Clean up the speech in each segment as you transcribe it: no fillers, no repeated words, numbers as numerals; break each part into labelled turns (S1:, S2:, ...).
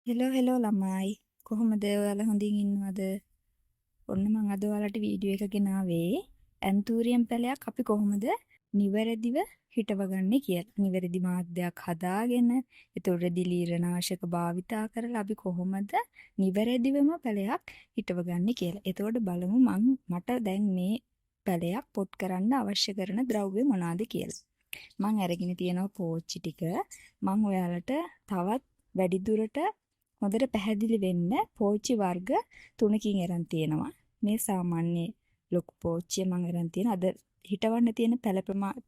S1: Hello ළමයි කොහොමද ඔයාලා හොඳින් ඉන්නවද? ඔන්න මම අද ඔයාලට වීඩියෝ එක ගෙනාවේ ඇන්තූරියම් පැලයක් අපි කොහොමද නිවැරදිව හිටවගන්නේ කියලා. නිවැරදි මාධ්‍යයක් හදාගෙන ඒතොර දිලීරනාශක භාවිතා කරලා අපි කොහොමද නිවැරදිවම පැලයක් හිටවගන්නේ කියලා. එතකොට බලමු මට දැන් මේ පැලයක් පොට් කරන්න අවශ්‍ය කරන ද්‍රව්‍ය මොනවාද කියලා. මම අරගෙන තියෙනවා පෝච්චි ටික. මම ඔයාලට තවත් වැඩිදුරට හොඳට පැහැදිලි වෙන්න පෝච්චි වර්ග 3කින් අරන් තියෙනවා. මේ සාමාන්‍ය ලොකු පෝච්චිය මම අරන් තියෙන. අද හිටවන්න තියෙන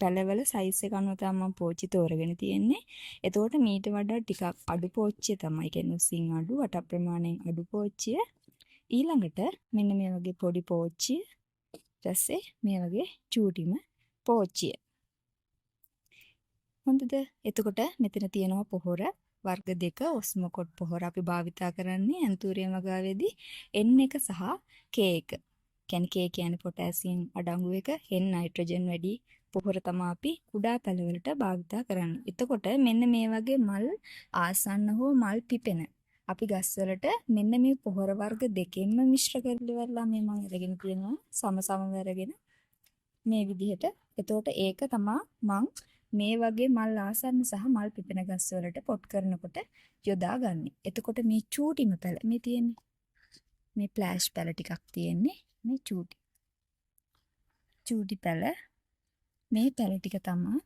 S1: පැලවල සයිස් එක අනුව තමයි මම පෝච්චි තෝරගෙන තියෙන්නේ. එතකොට මීට වඩා ටිකක් අඩු පෝච්චිය තමයි. කියන්නේ උසින් අඩු වට ප්‍රමාණයෙන් අඩු පෝච්චිය. ඊළඟට මෙන්න මේ වගේ පොඩි පෝච්චිය. ඊටසේ මේ වගේ චූටිම පෝච්චිය. හොඳද? එතකොට මෙතන තියෙනවා පොහොර වර්ග දෙක ඔස්මොකොට් පොහොර අපි භාවිතා කරන්නේ ඇන්තූරියම් වගාවේදී N1 සහ K1. කියන්නේ පොටෑසියම් අඩංගු එක N නයිට්‍රජන් වැඩි පොහොර තමයි අපි කුඩා පැලවලට භාවිතා කරන්නේ. එතකොට මෙන්න මේ වගේ මල් ආසන්න හෝ මල් පිපෙන අපි ගස්වලට මෙන්න මේ පොහොර වර්ග දෙකෙන්ම මිශ්‍ර කරලා මේ මම අරගෙන තියෙනවා සමසමව අරගෙන මේ විදිහට. එතකොට ඒක තමයි මං මේ වගේ මල් ආසන්න සහ මල් පිපෙන ගස් වලට පොට් කරනකොට යොදාගන්නේ. එතකොට මේ චූටිම පැල මේ තියෙන්නේ. මේ ෆ්ලෑෂ් පැල ටිකක් තියෙන්නේ. මේ චූටි පැල. මේ පැල ටික තමයි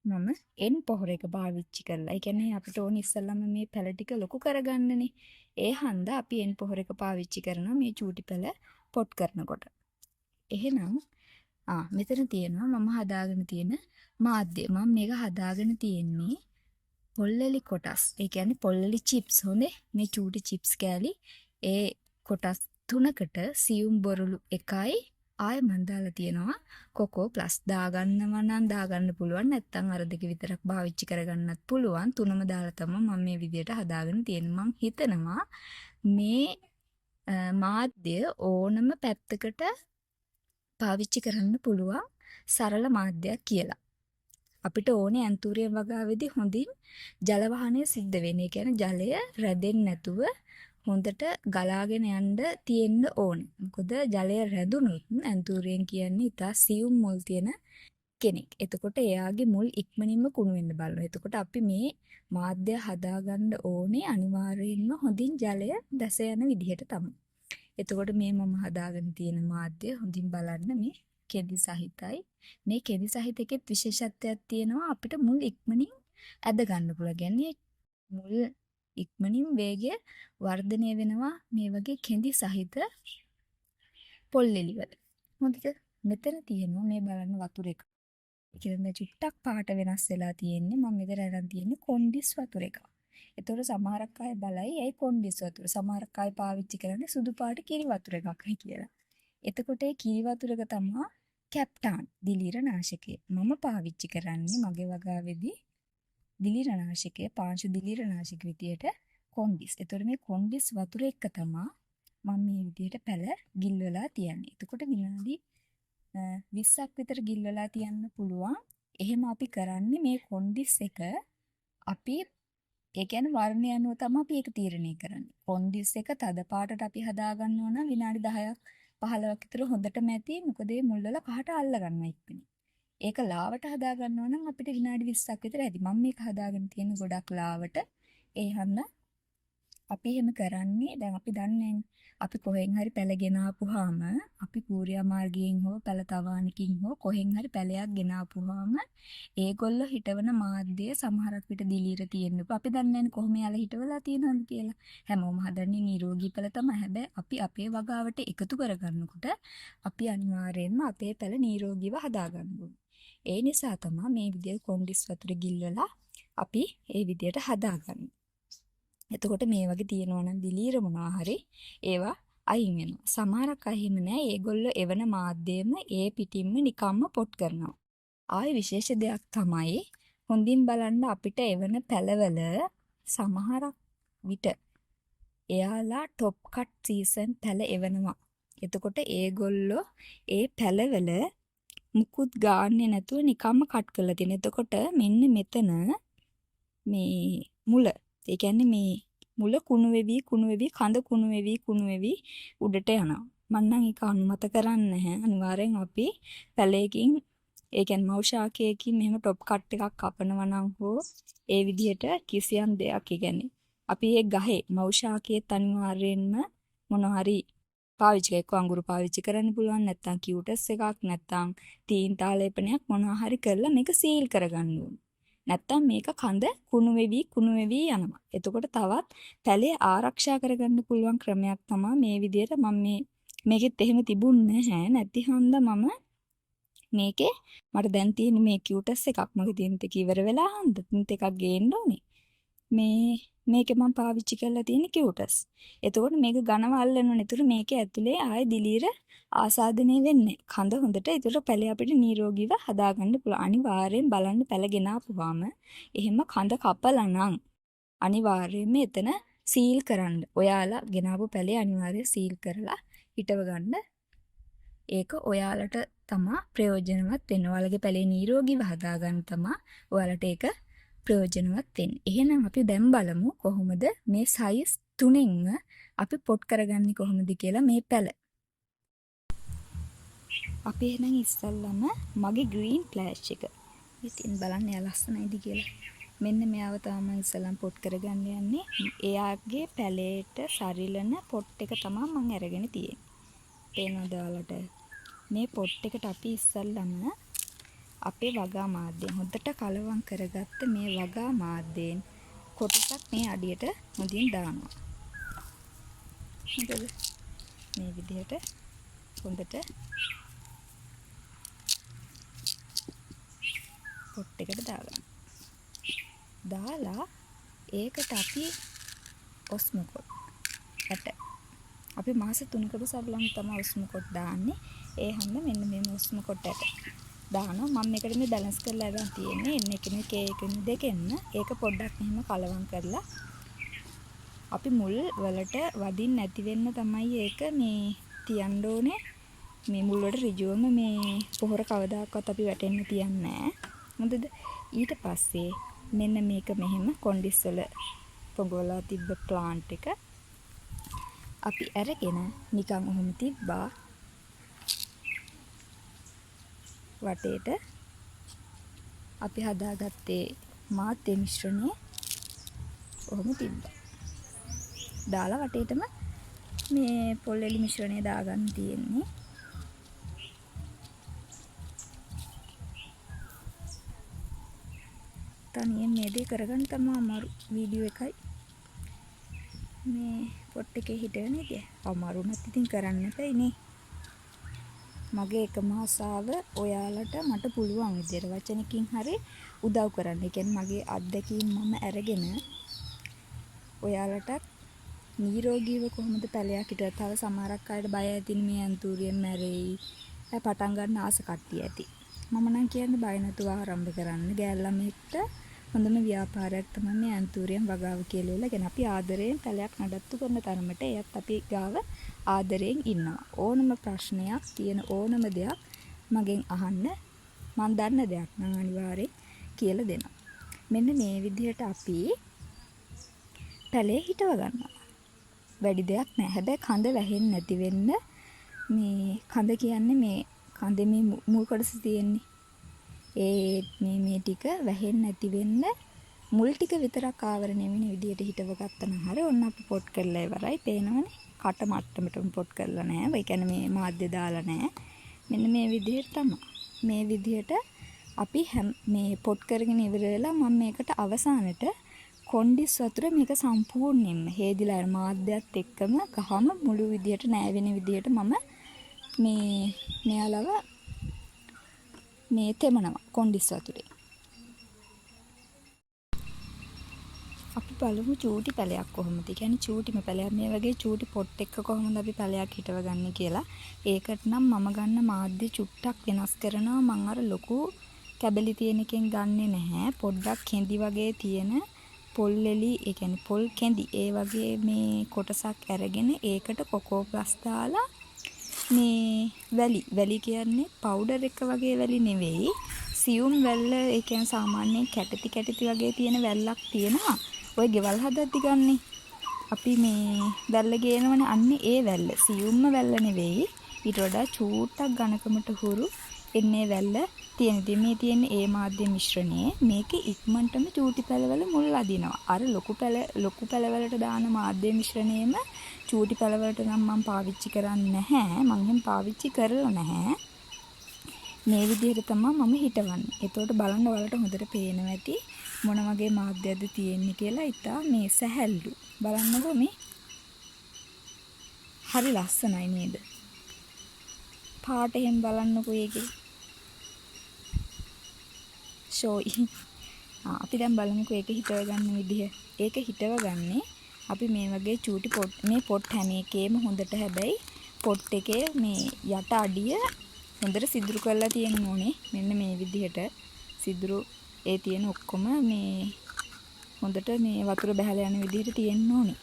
S1: මම N පොහොර එක පාවිච්චි කරලා. ඒ කියන්නේ අපිට ඕන ඉස්සෙල්ලාම මේ පැල ටික ලොකු කරගන්නනේ. ඒ හන්දා අපි N පොහොර එක පාවිච්චි කරනවා මේ චූටි පැල පොට් කරනකොට. එහෙනම් මෙතන තියෙනවා මම හදාගෙන තියෙන මාධ්‍ය. මම මේක හදාගෙන තියෙන්නේ පොල්ලලි කොටස්. ඒ කියන්නේ පොල්ලලි චිප්ස් හොඳේ. මේ චූටි චිප්ස් කෑලි ඒ කොටස් 3කට සියුම් බොරළු 1යි ආය මන් දාලා තියෙනවා කොකෝ ප්ලස්. දාගන්නවා නම් දාගන්න පුළුවන්. නැත්නම් අර දෙක විතරක් පාවිච්චි කරගන්නත් පුළුවන්. තුනම දාලා තමයි මම මේ විදියට හදාගෙන තියෙන්නේ. මම හිතනවා මේ මාධ්‍ය ඕනම පැත්තකට පාවිච්චි කරන්න පුළුවන් සරල මාධ්‍යයක් කියලා. අපිට ඕනේ ඇන්තූරියම් වගාවේදී හොඳින් ජල වහනය සිද්ධ වෙන්නේ. ඒ කියන්නේ ජලය රැඳෙන්නේ නැතුව හොඳට ගලාගෙන යන්න තියෙන්න ඕනේ. මොකද ජලය රැඳුනොත් ඇන්තූරියම් කියන්නේ ඉතා සියුම් මුල් තියෙන කෙනෙක්. එතකොට එයාගේ මුල් ඉක්මනින්ම කුණු වෙන්න බලනවා. එතකොට අපි මේ මාධ්‍ය හදාගන්න ඕනේ අනිවාර්යයෙන්ම හොඳින් ජලය දැස යන විදිහට තමයි. එතකොට මේ මම හදාගෙන තියෙන මාධ්‍ය හොඳින් බලන්න මේ කෙඳි සහිතයි. මේ කෙඳි සහිත එකෙත් විශේෂත්වයක් තියෙනවා අපිට මුල් ඉක්මනින් ඇද ගන්න පුළුවන්. කියන්නේ මුල් ඉක්මනින් වේගය වර්ධනය වෙනවා මේ වගේ කෙඳි සහිත පොල්ලෙලි වල. හොඳද? මෙතන තියෙනවා මේ බලන්න වතුර එක. ඒ කියන්නේ චුට්ටක් පාට වෙනස් වෙලා තියෙන්නේ. මම මෙතන අරන් තියෙන්නේ කොන්ඩිස් වතුර එක. එතකොට සමහරක් අය බලයි ඒ කොන්ඩිස් වතුර. සමහරක් අය පාවිච්චි කරන්නේ සුදු පාට කිරි වතුර එකක්යි කියලා. එතකොට ඒ කිරි වතුර එක තමයි කැප්ටාන් දිලීරනාශකය. මම පාවිච්චි කරන්නේ මගේ වගාවේදී දිලීරනාශකය පාංශු දිලීරනාශක විදියට කොන්ඩිස්. එතකොට මේ කොන්ඩිස් වතුර එක තමයි මම මේ විදියට පැල ගිල්වලා තියන්නේ. එතකොට විනාඩි 20ක් විතර ගිල්වලා තියන්න පුළුවන්. එහෙම අපි කරන්නේ මේ කොන්ඩිස් එක අපි ඒ කියන්නේ වර්ණය අනුව තමයි අපි ඒක තීරණය කරන්නේ. කොන්ඩිස් එක තද පාටට අපි හදාගන්න ඕන විනාඩි 10ක් 15ක් විතර හොඳටම ඇති. මොකද මේ මුල් වල කහට අල්ල ගන්නවා ඉක්මනින්. ඒක ලාවට හදාගන්න ඕන නම් අපිට විනාඩි 20ක් විතර ඇති. මම මේක හදාගෙන තියෙන ගොඩක් ලාවට. ඒ හන්ද අපි එහෙම කරන්නේ දැන් අපි දන්නේ අපි කොහෙන් හරි පැල ගෙනාපුවාම අපි කූරියා මාර්ගයෙන් හෝ පැල තවානකින් හෝ කොහෙන් හරි පැලයක් ගෙනාපුවාම ඒගොල්ලෝ හිටවන මාධ්‍ය සමහරක් විට දිලීර තියෙනවා. අපි දන්නේ නැහැ කොහොම යාලා හිටවලා තියෙනවද කියලා. හැමෝම හදන්නේ නිරෝගී පැල තමයි. හැබැයි අපි අපේ වගාවට එකතු කරගන්නකොට අපි අනිවාර්යයෙන්ම අපේ පැල නිරෝගීව හදාගන්න ඕනේ. ඒ නිසා තමයි මේ විදිහට කොන්ඩිස් වතුර ගිල්වලා අපි ඒ විදිහට හදාගන්නේ. එතකොට මේ වගේ තියෙනවා නම් දිලීර මොනවා හරි ඒවා අයින් වෙනවා. සමහරක් අය එහෙම නැහැ. ඒගොල්ලෝ එවන මාධ්‍යෙම ඒ පිටින්ම නිකම්ම පොට් කරනවා. ආයේ විශේෂ දෙයක් තමයි හොඳින් බලන්න අපිට එවන පැලවල සමහරක් විට එයාලා টොප් කට් සීසන් පැල එවනවා. එතකොට ඒගොල්ලෝ ඒ පැලවල මුකුත් ගාන්නේ නැතුව නිකම්ම කට් කරලා තියෙනවා. එතකොට මෙන්න මෙතන මේ මුල ඒ කියන්නේ මේ මුල කුණු වෙවි කඳ කුණු වෙවි උඩට යනවා. මම නම් ඒක අනුමත කරන්නේ නැහැ. අනිවාර්යෙන් අපි පැලයකින් ඒ කියන්නේ මව් ශාකයකින් මෙහෙම টොප් කට් එකක් කපනවා නම් හෝ ඒ විදිහට කිසියම් දෙයක් කියන්නේ අපි ඒ ගහේ මව් ශාකයේ අනිවාර්යෙන්ම මොනවා හරි පාවිච්චි කරලා එක්ක අඟුරු පාවිච්චි කරන්න පුළුවන් නැත්නම් කියුටස් එකක් නැත්නම් තීන්තා ලේපනයක් මොනවා හරි කරලා මේක සීල් කරගන්න ඕනේ. නැත්තම් මේක කඳ කුණු වෙවි යනවා. එතකොට තවත් පැලේ ආරක්ෂා කරගන්න පුළුවන් ක්‍රමයක් තමයි මේ විදිහට මම මේකෙත් එහෙම තිබුණේ නැහැ. නැති හන්ද මම මේකේ මට දැන් තියෙන මේ කියුටස් එකක් මගේ තියෙන ටික ඉවර වෙලා හන්ද තින්ත එකක් ගේන්න ඕනේ. මේකේ මම පාවිච්චි කරලා තියෙන කියුටස්. එතකොට මේක ඝනව අල්ලනවා. ඒතර මේකේ ඇතුලේ ආයේ දිලීර ආසාදනය වෙන්නේ. කඳ හොඳට ඒතර පැලේ අපිට නිරෝගීව හදාගන්න පුළුවන්. අනිවාර්යෙන් බලන්න පැල ගෙනාපුවාම එහෙම කඳ කපලා නම් අනිවාර්යයෙන්ම එතන සීල් කරන්න. ඔයාලා ගෙනාපු පැලේ අනිවාර්යයෙන් සීල් කරලා හිටව ගන්න. ඒක ඔයාලට තමා ප්‍රයෝජනවත් වෙන්නේ. ඔයාලගේ පැලේ නිරෝගීව හදාගන්න තමා ඔයාලට ඒක ප්‍රයෝජනවත් වෙන්නේ. එහෙනම් අපි දැන් බලමු කොහොමද මේ සයිස් 3න්ම අපි පොට් කරගන්නේ කොහොමද කියලා මේ පැල. අපි එහෙනම් ඉස්සල්ලාම මගේ ග්‍රීන් ෆ්ලෑෂ් එක. ඉතින් බලන්න එයා ලස්සනයිද කියලා. මෙන්න මෙයාව තමයි ඉස්සල්ලාම පොට් කරගන්න යන්නේ. එයාගේ පැලේට සරිලන පොට් එක තමයි මම අරගෙන තියෙන්නේ. පේනවද ඔයාලට? මේ පොට් එකට අපි ඉස්සල්ලාම අපේ වගා මාධ්‍යයෙන් හොඳට කලවම් කරගත්ත මේ වගා මාධ්‍යයෙන් කොටසක් මේ අඩියට හොඳින් දානවා. හරිද? මේ විදිහට හොඳට පොට් එකට දාගන්න. දාලා ඒකට අපි ඔස්මොකොට් ඇට අපි මාස 3කට සරලම් තමයි ඔස්මොකොට් දාන්නේ. ඒ හැම මෙන්න මේ ඔස්මොකොට් ඇට දානවා. මම මේකට මේ බැලන්ස් කරලා අරන් තියෙන්නේ. එන්න එකනේ කේකනේ දෙකෙන්න. ඒක පොඩ්ඩක් මෙහෙම කලවම් කරලා අපි මුල් වලට වදින්න නැති වෙන්න තමයි ඒක මේ තියන්න ඕනේ. මේ මුල් වලට ඍජුවම මේ පොහොර කවදාකවත් අපි වැටෙන්න තියන්නේ නැහැ. හොඳද? ඊට පස්සේ මෙන්න මේක මෙහෙම කොන්ඩිස් වල පොඟවලා තිබ්බ ප්ලාන්ට් එක අපි අරගෙන නිකන් ඔහොම තිබ්බා. වටේට අපි හදාගත්තේ මාධ්‍ය මිශ්‍රණය ඔහොම තිබ්බා. දාලා වටේටම මේ පොල් එලි මිශ්‍රණය දාගන්න තියෙන්නේ. තනියෙන් මේ දේ කරගන්න තමයි අමාරු. වීඩියෝ එකයි මේ පොට් එකේ හිටගෙන ඉතින් අමාරු නැත් ඉතින් කරන්න එපයි නේ. මගේ එකම ආසාව ඔයාලට මට පුළුවන් විදියට වචනකින් හරි උදව් කරන්න. ඒ කියන්නේ මගේ අත්දැකීම් මම අරගෙන ඔයාලට නිරෝගීව කොහොමද පැලයක් හිටුවා. තව සමහරක් අයට බය ඇතින් මේ ඇන්තූරියෙන් මැරෙයි. පටන් ගන්න ආස කට්ටිය ඇති. මම නම් කියන්නේ බය නැතුව ආරම්භ කරන්න. ගෑල්ලාමෙක්ට හොඳම ව්‍යාපාරයක් තමයි මේ ඇන්තූරියෙන් වගාව කියලා. ගැන අපි ආදරයෙන් පැලයක් නඩත්තු කරන තරමට එයත් අපි ගාව ආදරයෙන් ඉන්නවා. ඕනම ප්‍රශ්නයක් තියෙන ඕනම දෙයක් මගෙන් අහන්න. මම දන්න දෙයක් නම් අනිවාර්යෙන් කියලා දෙනවා. මෙන්න මේ විදිහට අපි පැලේ හිටව ගන්නවා. වැඩි දෙයක් නෑ. හැබැයි කඳ වැහෙන්නේ නැති වෙන්න මේ කඳ කියන්නේ මේ කඳේ මේ මුල් කොටස තියෙන්නේ. මේ ටික වැහෙන්නේ නැති වෙන්න මුල් ටික විතරක් ආවරණය වෙන විදිහට හිටව ගත්තනම් හරි. ඔන්න අපි පොට් කරලා ඉවරයි. පේනවනේ. කට මට්ටමටම පොට් කරලා නැහැ. ඒ කියන්නේ මේ මාධ්‍ය දාලා නැහැ. මෙන්න මේ විදිහට තමයි. මේ විදිහට අපි මේ පොට් කරගෙන ඉවර වෙලා මම මේකට අවසානට කොන්ඩිස් වතුර මේක සම්පූර්ණයෙන්ම හේදිලා යන මාධ්‍යයත් එක්කම ගහම මුළු විදිහට නෑවෙන විදිහට මම මෙයාලව මේ තෙමනවා කොන්ඩිස් වතුරේ. අපි බලමු චූටි පැලයක් කොහොමද. කියන්නේ චූටිම පැලයක් මේ වගේ චූටි පොට් එකක කොහොමද අපි පැලයක් හිටව ගන්න කියලා. ඒකට නම් මම ගන්න මාධ්‍ය චුට්ටක් වෙනස් කරනවා. මම අර ලොකු කැබලි තියෙන එකෙන් ගන්නෙ නැහැ. පොඩ්ඩක් කෙඳි වගේ තියෙන පොල් එලි, ඒ කියන්නේ පොල් කෙඳි ඒ වගේ මේ කොටසක් අරගෙන ඒකට කොකෝ ප්ලස් දාලා මේ වැලි කියන්නේ පවුඩර් එක වගේ වැලි නෙවෙයි. සියුම් වැල්ල, ඒ කියන්නේ සාමාන්‍යයෙන් කැටති වගේ තියෙන වැල්ලක් තියෙනවා. ඔය ගෙවල් හදද්දි ගන්නේ. අපි මේ වැල්ල ගේනවනේ අන්නේ ඒ වැල්ල. සියුම්ම වැල්ල නෙවෙයි. ඊට වඩා චූට්ටක් ඝනකමට හුරු එන්නේ වැල්ල තියෙනදී මේ තියෙන්නේ ඒ මාධ්‍ය මිශ්‍රණයේ මේක ඉක්මනටම චූටි පැලවල මුල් අදිනවා. අර ලොකු පැලවලට දාන මාධ්‍ය මිශ්‍රණයෙම චූටි පැලවලට නම් මම පාවිච්චි කරන්නේ නැහැ. මම එහෙම පාවිච්චි කරලා නැහැ. මේ විදිහට තමයි මම හිතවන්නේ. එතකොට බලන්න වලට හොඳට පේනවා ඇති මොන වගේ මාධ්‍යයක්ද තියෙන්නේ කියලා. ඉතින් මේ සැහැල්ලු. බලන්නකෝ මේ. හරි ලස්සනයි නේද? පාට එහෙම බලන්නකෝ ඒකේ. ෂෝයි. අපි දැන් බලමුකෝ ඒක හිතව ගන්න විදිහ. ඒක හිතව ගන්නේ අපි මේ වගේ චූටි පොට් හැම එකේම හොඳට හැබැයි පොට් එකේ මේ යට අඩිය හොඳට සිදුරු කරලා තියෙන්න ඕනේ. මෙන්න මේ විදිහට සිදුරු ඒ තියෙන ඔක්කොම මේ හොඳට මේ වතුර බහැලා යන විදිහට තියෙන්න ඕනේ.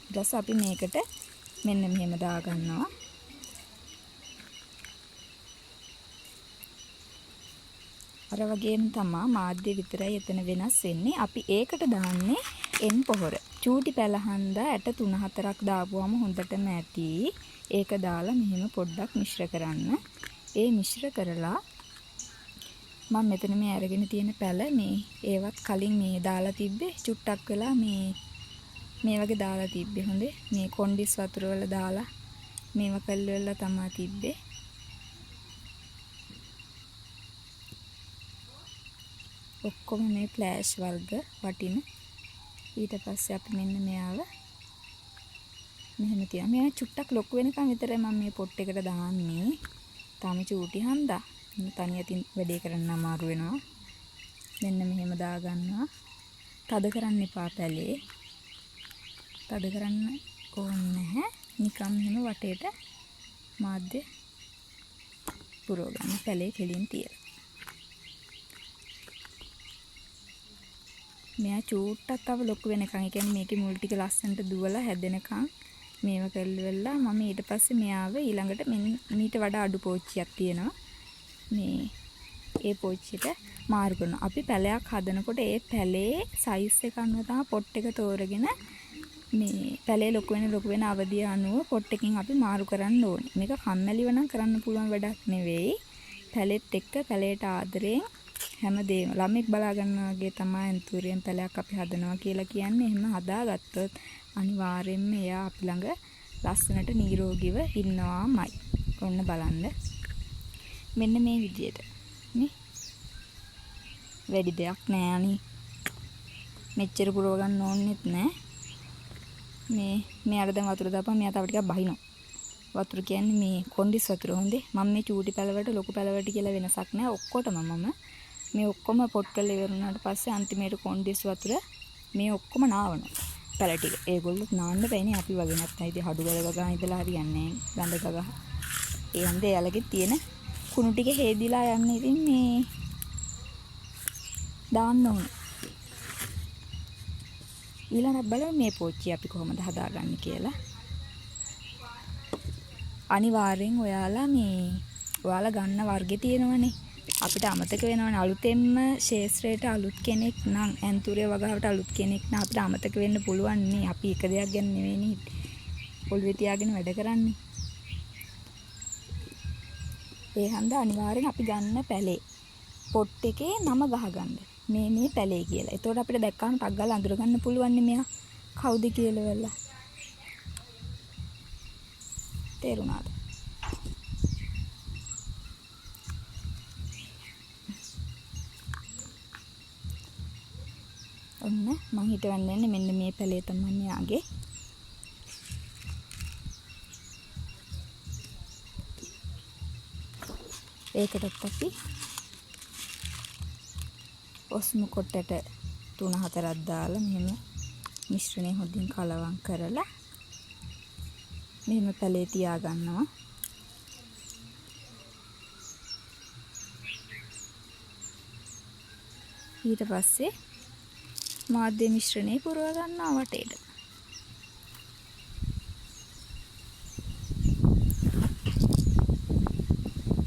S1: ඊට පස්සේ අපි මේකට මෙන්න මෙහෙම දා ගන්නවා. අර වගේම තමයි මාධ්‍ය විතරයි එතන වෙනස් වෙන්නේ. අපි ඒකට දාන්නේ එන් පොහොර. චූටි පැලහන්දා ඇට 3-4ක් දාපුවම හොඳටම ඇති. ඒක දාලා මෙහෙම පොඩ්ඩක් මිශ්‍ර කරන්න. ඒ මිශ්‍ර කරලා මම මෙතන මේ අරගෙන තියෙන පැල මේ ඒවත් කලින් මේ දාලා තිබ්බේ චුට්ටක් වෙලා මේ වගේ දාලා තිබ්බේ. හොඳේ මේ කොණ්ඩිස් වතුර වල දාලා මේව කල්ලෙලා තමයි තිබ්බේ. ඔක්කොම මේ ෆ්ලෑෂ් වර්ග වටින. ඊට පස්සේ අපි මෙන්න මෙයාව මෙහෙම තියනවා. මෙයා චුට්ටක් ලොකු වෙනකන් විතරයි මම මේ පොට් එකට දාන්නේ. තාම චූටි හන්දා. තනියෙන් වැඩේ කරන්න අමාරු වෙනවා. මෙන්න මෙහෙම දා ගන්නවා. තද කරන්න එපා පැලේ. තද කරන්න ඕනේ නැහැ. නිකම් මෙහෙම වටේට මාධ්‍ය පුරව ගන්න. පැලේ කෙලින් තියලා. මෙයා චූට්ටක් තව ලොකු වෙනකන්. ඒ කියන්නේ මේකේ මුල් ටික ලස්සනට දුවලා හැදෙනකන් මේව කරලා මම ඊට පස්සේ මෙයාව ඊළඟට මීට වඩා අඩු පෝච්චියක් තියෙනවා. මේ ඒ පෝච්චියට මාරු කරනවා. අපි පැලයක් හදනකොට ඒ පැලේ සයිස් එක අනුව තමයි පොට් එක තෝරගෙන මේ පැලේ ලොකු වෙන අවධිය අනුව පොට් එකකින් අපි මාරු කරන්න ඕනේ. මේක කම්මැලිව නම් කරන්න පුළුවන් වැඩක් නෙවෙයි. පැලෙත් එක්ක පැලේට ආදරයෙන් හැමදේම ළමෙක් බලා ගන්නවා වගේ තමයි අන්තරියෙන් පැලයක් අපි හදනවා කියලා කියන්නේ. එහෙම හදාගත්තොත් අනිවාර්යයෙන්ම එයා අපි ළඟ ලස්සනට නිරෝගීව ඉන්නවාමයි. ඔන්න බලන්න. මෙන්න මේ විදියට. නේ? වැඩි දෙයක් නෑ අනේ. මෙච්චර පුරව ගන්න ඕනෙත් නෑ. මේ අර දැන් වතුර දාපුවම මෙයා තව ටිකක් බහිනවා. වතුර කියන්නේ මේ කොණ්ඩිස් වතුර හොඳේ. මම මේ චූටි පැලවට ලොකු පැලවට කියලා වෙනසක් නෑ. ඔක්කොටම මම මේ ඔක්කොම පොට් කරලා ඉවර වුණාට පස්සේ අන්තිමේට කොණ්ඩිස් වතුර මේ ඔක්කොම නාවනවා. පැල ටික. ඒගොල්ලෝ නාන්න බෑනේ අපි වගේ නැත්නම් ඉතින් හඩු ගල ඉඳලා හරියන්නේ ගඳ ගගහ. ඒ හන්දේ යාලගේ තියෙන කුණු ටික හේදිලා යන්නේ ඉතින් මේ දාන්න ඕන. ඊළඟට බලමු මේ පෝච්චිය අපි කොහොමද හදාගන්නේ කියලා. අනිවාර්යෙන් ඔයාලා ගන්න වර්ගෙ තියෙනවනේ. අපිට අමතක වෙනවනේ අලුතෙන්ම ශේෂ්ත්‍රයට අලුත් කෙනෙක් නම් ඇන්තුරිය වගාවට අලුත් කෙනෙක් නම් අපිට අමතක වෙන්න පුළුවන් නේ. අපි එක දෙයක් ගැන නෙවෙයිනේ ඔළුවේ තියාගෙන වැඩ කරන්නේ. ඒ හන්දා අනිවාර්යෙන් අපි ගන්න පැලේ පොට් එකේ නම ගහගන්න. මේ පැලේ කියලා. එතකොට අපිට දැක්කම ටක් ගාලා අඳුර ගන්න පුළුවන් නේ මෙයා කවුද කියලා වෙලා. තේරුණාද? ඔන්න මං හිතවන්නේ මෙන්න මේ පැලේ තමයි මෙයාගේ. ඒකටත් අපි ඔස්මු කොටට 3-4ක් දාලා මෙහෙම මිශ්‍රණය හොඳින් කලවම් කරලා මෙහෙම පැලේ තියා ගන්නවා. ඊට පස්සේ මාධ්‍ය මිශ්‍රණය පුරව ගන්නවා වටේට.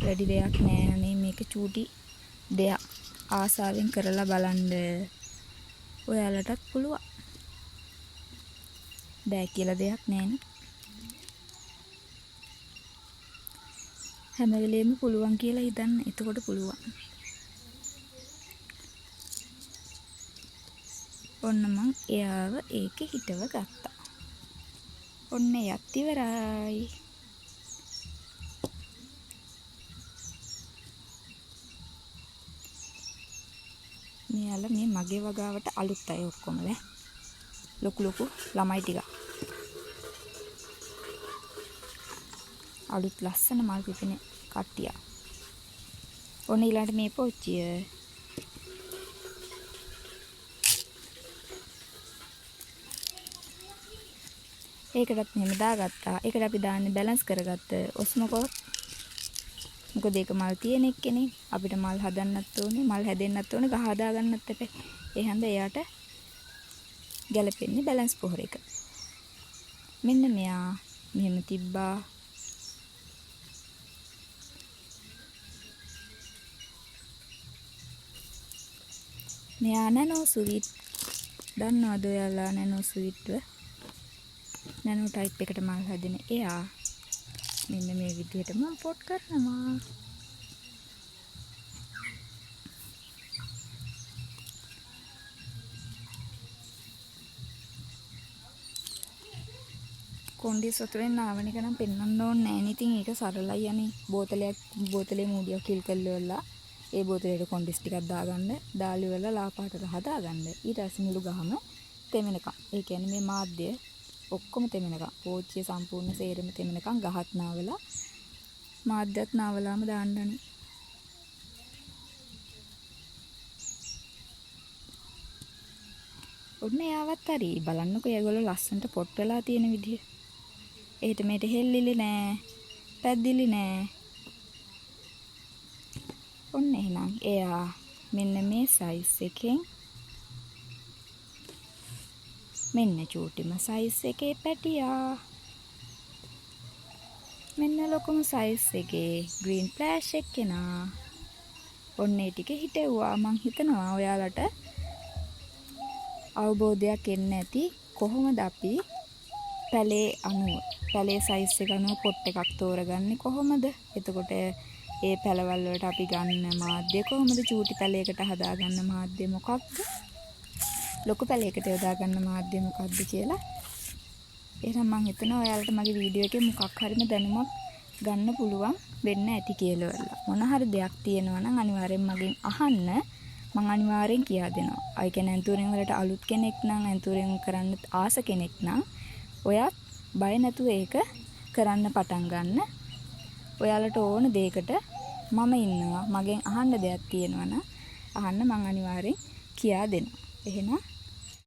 S1: වැඩි දෙයක් නෑ අනේ මේක චූටි දෙයක්. ආසාවෙන් කරලා බලන්න. ඔයාලටත් පුළුවන්. බෑ කියලා දෙයක් නෑනේ. හැම වෙලේම පුළුවන් කියලා හිතන්න. එතකොට පුළුවන්. ඔන්න මං එයාව ඒකේ හිටව ගත්තා. ඔන්න යත් ඉවරයි. මෙයාලා මේ මගේ වගාවට අලුත් අය ඔක්කොම ලොකු ළමයි ටික. අලුත් ලස්සන මල් පිපෙන කට්ටිය. ඔන්න ඊළඟට මේ පොච්චිය. ඒකටත් මෙහෙම දාගත්තා. ඒකට අපි දාන්නේ බැලන්ස් කරගත්ත ඔස්මොකෝ. මොකද ඒක මල් තියෙන එක්කනේ. අපිට මල් හදන්නත් ඕනේ, මල් හැදෙන්නත් ඕනේ, ගහ හදා ගන්නත් එපේ. ඒ හන්ද එයාට ගැලපෙන්නේ බැලන්ස් පොහොර එක. මෙන්න මෙයා මෙහෙම තිබ්බා. මෙයා නැනෝ ස්වීට්. දන්නවද ඔයාලා නැනෝ ස්වීට්ව? නැනෝ ටයිප් එකට මල් හදන එයා. මෙන්න මේ විදිහට මම පොට් කරනවා. කොණ්ඩිය සොතුරෙන් ආවන එක නම් පෙන්වන්න ඕනේ නැහැ නේ. ඉතින් ඒක සරලයි යන්නේ. බෝතලේ මූඩියක් කිල් කරලා ඒ බෝතලේට කොණ්ඩිස් ටිකක් දාගන්න. දාලි වල ලාපාටට හදාගන්න. ඊට පස්සේ මුළු ගහම තෙමෙනකම්. ඒ කියන්නේ මේ මාධ්‍ය ඔක්කොම තෙමෙනකම්. පෝච්චිය සම්පූර්ණ සේරම තෙමෙනකම් ගහත් නාවලා මාධ්‍යත් නාවලාම දාන්නනේ. ඔන්න යාවත් හරි. බලන්නකෝ ඒගොල්ලෝ ලස්සනට පොට් වෙලා තියෙන විදිය. එහෙට මෙහෙට හෙල්ලිලි නෑ. පැද්දිලි නෑ. ඔන්න එහෙනම් එයා මෙන්න මේ සයිස් එකෙන් මෙන්න චූටිම සයිස් එකේ පැටියා. මෙන්න ලොකුම සයිස් එකේ ග්‍රීන් ෆ්ලෑෂ් එක්කෙනා. ඔන්න ඒ ටික හිටෙව්වා. මං හිතනවා ඔයාලට අවබෝධයක් එන්න ඇති කොහොමද අපි පැලේ සයිස් එක අනුව පොට් එකක් තෝරගන්නේ කොහොමද? එතකොට ඒ පැලවල් වලට අපි ගන්න මාධ්‍ය කොහොමද? චූටි පැලයකට හදාගන්න මාධ්‍ය මොකක්ද? ලොකු පැලයකට යොදා ගන්න මාධ්‍ය මොකක්ද කියලා. එහෙනම් මම හිතනවා ඔයාලට මගේ වීඩියෝ එකේ මොකක් හරිම දැනුමක් ගන්න පුළුවන් වෙන්න ඇති කියලා. මොන හරි දෙයක් තියෙනවා නම් අනිවාර්යෙන් මගෙන් අහන්න. මම අනිවාර්යෙන් කියා දෙනවා. අය කියන්නේ ඇන්තූරියම් වලට අලුත් කෙනෙක් නම් ඇන්තූරියම් කරන්න ආස කෙනෙක් නම් ඔයත් බය නැතුව ඒක කරන්න පටන් ගන්න. ඔයාලට ඕන දෙයකට මම ඉන්නවා. මගෙන් අහන්න දෙයක් තියෙනවා නම් අහන්න මම අනිවාර්යෙන් කියා දෙනවා. එහෙනම්